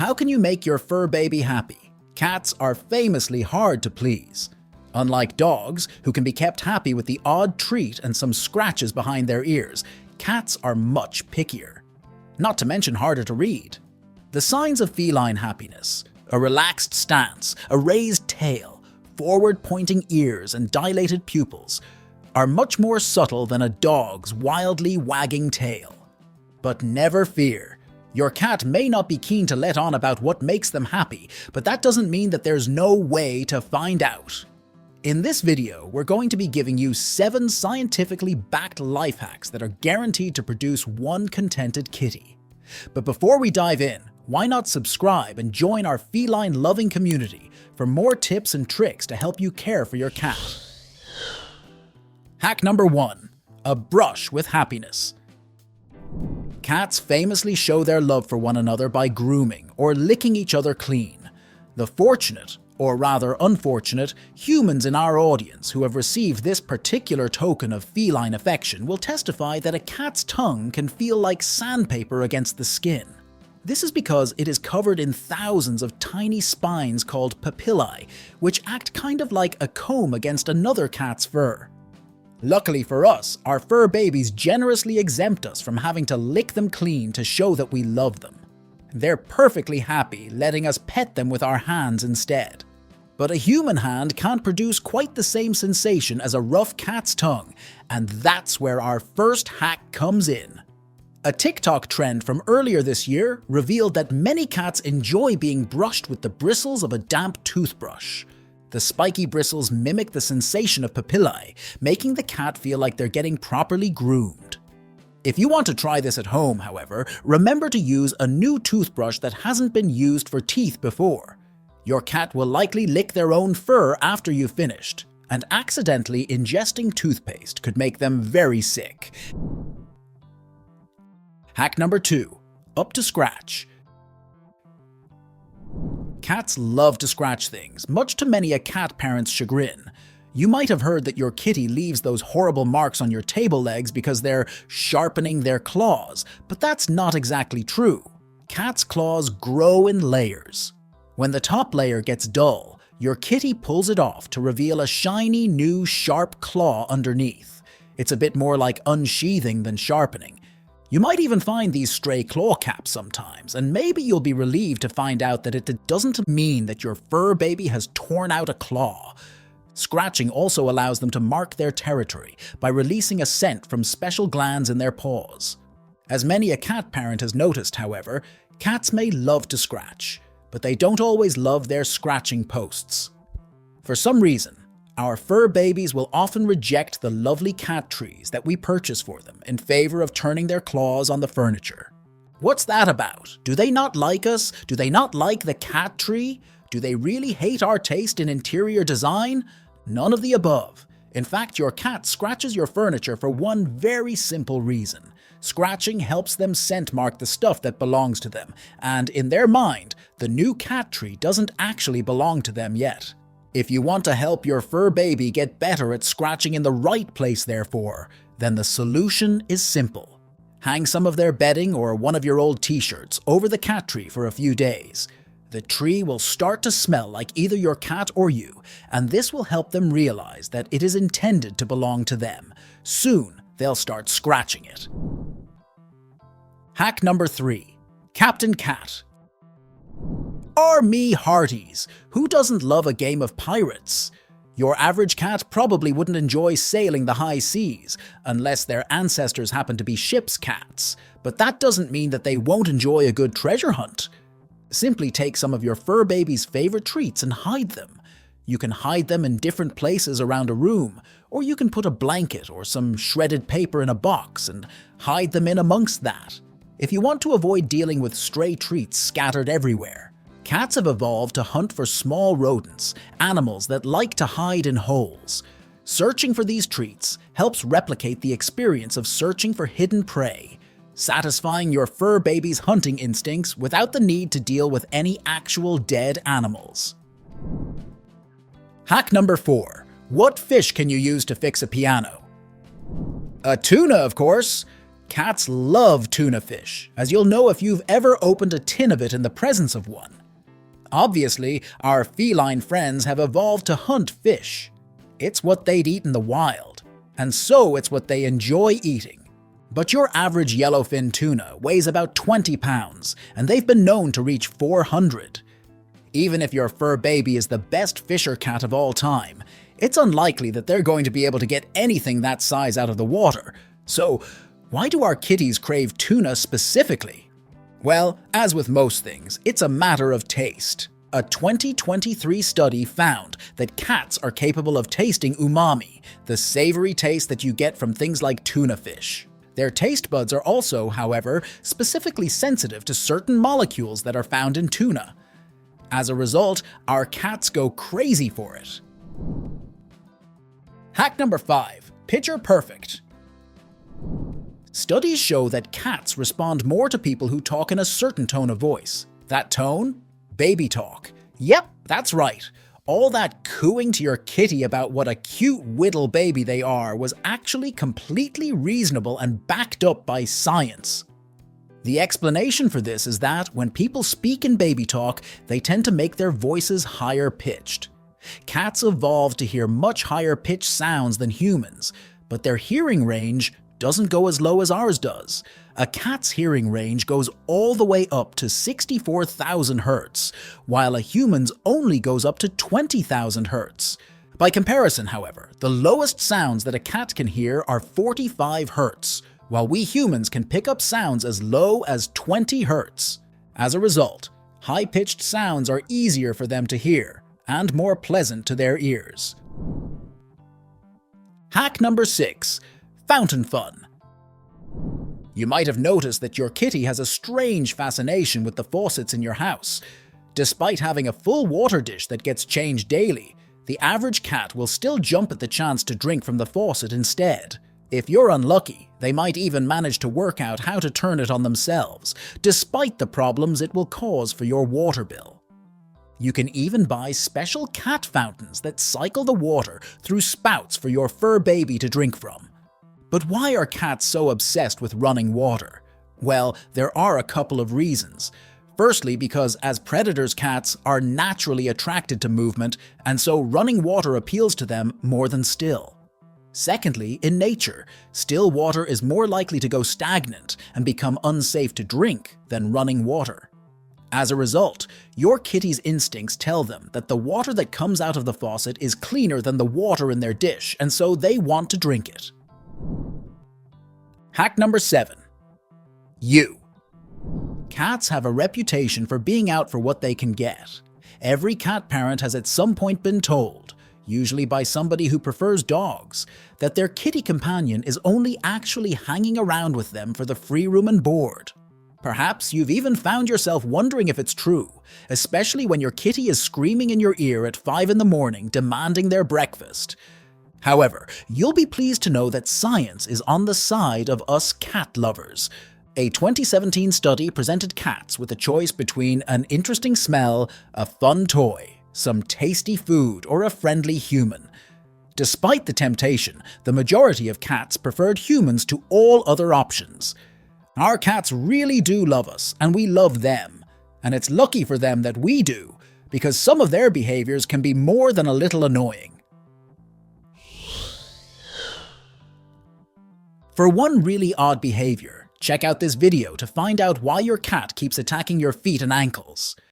How can you make your fur baby happy? Cats are famously hard to please. Unlike dogs, who can be kept happy with the odd treat and some scratches behind their ears, cats are much pickier. Not to mention harder to read. The signs of feline happiness: a relaxed stance, a raised tail, forward-pointing ears, and dilated pupils are much more subtle than a dog's wildly wagging tail. But never fear. Your cat may not be keen to let on about what makes them happy, but that doesn't mean that there's no way to find out. In this video, we're going to be giving you 7 scientifically backed life hacks that are guaranteed to produce one contented kitty. But before we dive in, why not subscribe and join our feline-loving community for more tips and tricks to help you care for your cat. Hack number 1. A brush with happiness. Cats famously show their love for one another by grooming or licking each other clean. The fortunate, or rather unfortunate, humans in our audience who have received this particular token of feline affection will testify that a cat's tongue can feel like sandpaper against the skin. This is because it is covered in thousands of tiny spines called papillae, which act kind of like a comb against another cat's fur. Luckily for us, our fur babies generously exempt us from having to lick them clean to show that we love them. They're perfectly happy letting us pet them with our hands instead. But a human hand can't produce quite the same sensation as a rough cat's tongue, and that's where our first hack comes in. A TikTok trend from earlier this year revealed that many cats enjoy being brushed with the bristles of a damp toothbrush. The spiky bristles mimic the sensation of papillae, making the cat feel like they're getting properly groomed. If you want to try this at home, however, remember to use a new toothbrush that hasn't been used for teeth before. Your cat will likely lick their own fur after you've finished, and accidentally ingesting toothpaste could make them very sick. Hack number 2. Up to scratch. Cats love to scratch things, much to many a cat parent's chagrin. You might have heard that your kitty leaves those horrible marks on your table legs because they're sharpening their claws, but that's not exactly true. Cats' claws grow in layers. When the top layer gets dull, your kitty pulls it off to reveal a shiny new sharp claw underneath. It's a bit more like unsheathing than sharpening. You might even find these stray claw caps sometimes, and maybe you'll be relieved to find out that it doesn't mean that your fur baby has torn out a claw. Scratching also allows them to mark their territory by releasing a scent from special glands in their paws. As many a cat parent has noticed, however, cats may love to scratch, but they don't always love their scratching posts. For some reason, our fur babies will often reject the lovely cat trees that we purchase for them in favor of turning their claws on the furniture. What's that about? Do they not like us? Do they not like the cat tree? Do they really hate our taste in interior design? None of the above. In fact, your cat scratches your furniture for one very simple reason. Scratching helps them scent mark the stuff that belongs to them, and in their mind, the new cat tree doesn't actually belong to them yet. If you want to help your fur baby get better at scratching in the right place, therefore, then the solution is simple. Hang some of their bedding or one of your old t-shirts over the cat tree for a few days. The tree will start to smell like either your cat or you, and this will help them realize that it is intended to belong to them. Soon, they'll start scratching it. Hack number 3. Captain Cat. Me hearties, who doesn't love a game of pirates? Your average cat probably wouldn't enjoy sailing the high seas, unless their ancestors happen to be ship's cats, but that doesn't mean that they won't enjoy a good treasure hunt. Simply take some of your fur baby's favorite treats and hide them. You can hide them in different places around a room, or you can put a blanket or some shredded paper in a box and hide them in amongst that. If you want to avoid dealing with stray treats scattered everywhere, cats have evolved to hunt for small rodents, animals that like to hide in holes. Searching for these treats helps replicate the experience of searching for hidden prey, satisfying your fur baby's hunting instincts without the need to deal with any actual dead animals. Hack number 4. What fish can you use to fix a piano? A tuna, of course. Cats love tuna fish, as you'll know if you've ever opened a tin of it in the presence of one. Obviously, our feline friends have evolved to hunt fish. It's what they'd eat in the wild, and so it's what they enjoy eating. But your average yellowfin tuna weighs about 20 pounds, and they've been known to reach 400. Even if your fur baby is the best fisher cat of all time, it's unlikely that they're going to be able to get anything that size out of the water. So, why do our kitties crave tuna specifically? Well, as with most things, it's a matter of taste. A 2023 study found that cats are capable of tasting umami, the savory taste that you get from things like tuna fish. Their taste buds are also, however, specifically sensitive to certain molecules that are found in tuna. As a result, our cats go crazy for it. Hack number 5. Picture perfect. Studies show that cats respond more to people who talk in a certain tone of voice. That tone? Baby talk. Yep, that's right. All that cooing to your kitty about what a cute whittle baby they are was actually completely reasonable and backed up by science. The explanation for this is that when people speak in baby talk, they tend to make their voices higher pitched. Cats evolved to hear much higher pitched sounds than humans, but their hearing range doesn't go as low as ours does. A cat's hearing range goes all the way up to 64,000 Hz, while a human's only goes up to 20,000 Hz. By comparison, however, the lowest sounds that a cat can hear are 45 Hz, while we humans can pick up sounds as low as 20 Hz. As a result, high-pitched sounds are easier for them to hear and more pleasant to their ears. Hack number 6. Fountain fun. You might have noticed that your kitty has a strange fascination with the faucets in your house. Despite having a full water dish that gets changed daily, the average cat will still jump at the chance to drink from the faucet instead. If you're unlucky, they might even manage to work out how to turn it on themselves, despite the problems it will cause for your water bill. You can even buy special cat fountains that cycle the water through spouts for your fur baby to drink from. But why are cats so obsessed with running water? Well, there are a couple of reasons. Firstly, because as predators, cats are naturally attracted to movement, and so running water appeals to them more than still. Secondly, in nature, still water is more likely to go stagnant and become unsafe to drink than running water. As a result, your kitty's instincts tell them that the water that comes out of the faucet is cleaner than the water in their dish, and so they want to drink it. Hack number 7. You. Cats have a reputation for being out for what they can get. Every cat parent has at some point been told, usually by somebody who prefers dogs, that their kitty companion is only actually hanging around with them for the free room and board. Perhaps you've even found yourself wondering if it's true, especially when your kitty is screaming in your ear at 5 in the morning demanding their breakfast. However, you'll be pleased to know that science is on the side of us cat lovers. A 2017 study presented cats with a choice between an interesting smell, a fun toy, some tasty food, or a friendly human. Despite the temptation, the majority of cats preferred humans to all other options. Our cats really do love us, and we love them. And it's lucky for them that we do, because some of their behaviors can be more than a little annoying. For one really odd behavior, check out this video to find out why your cat keeps attacking your feet and ankles.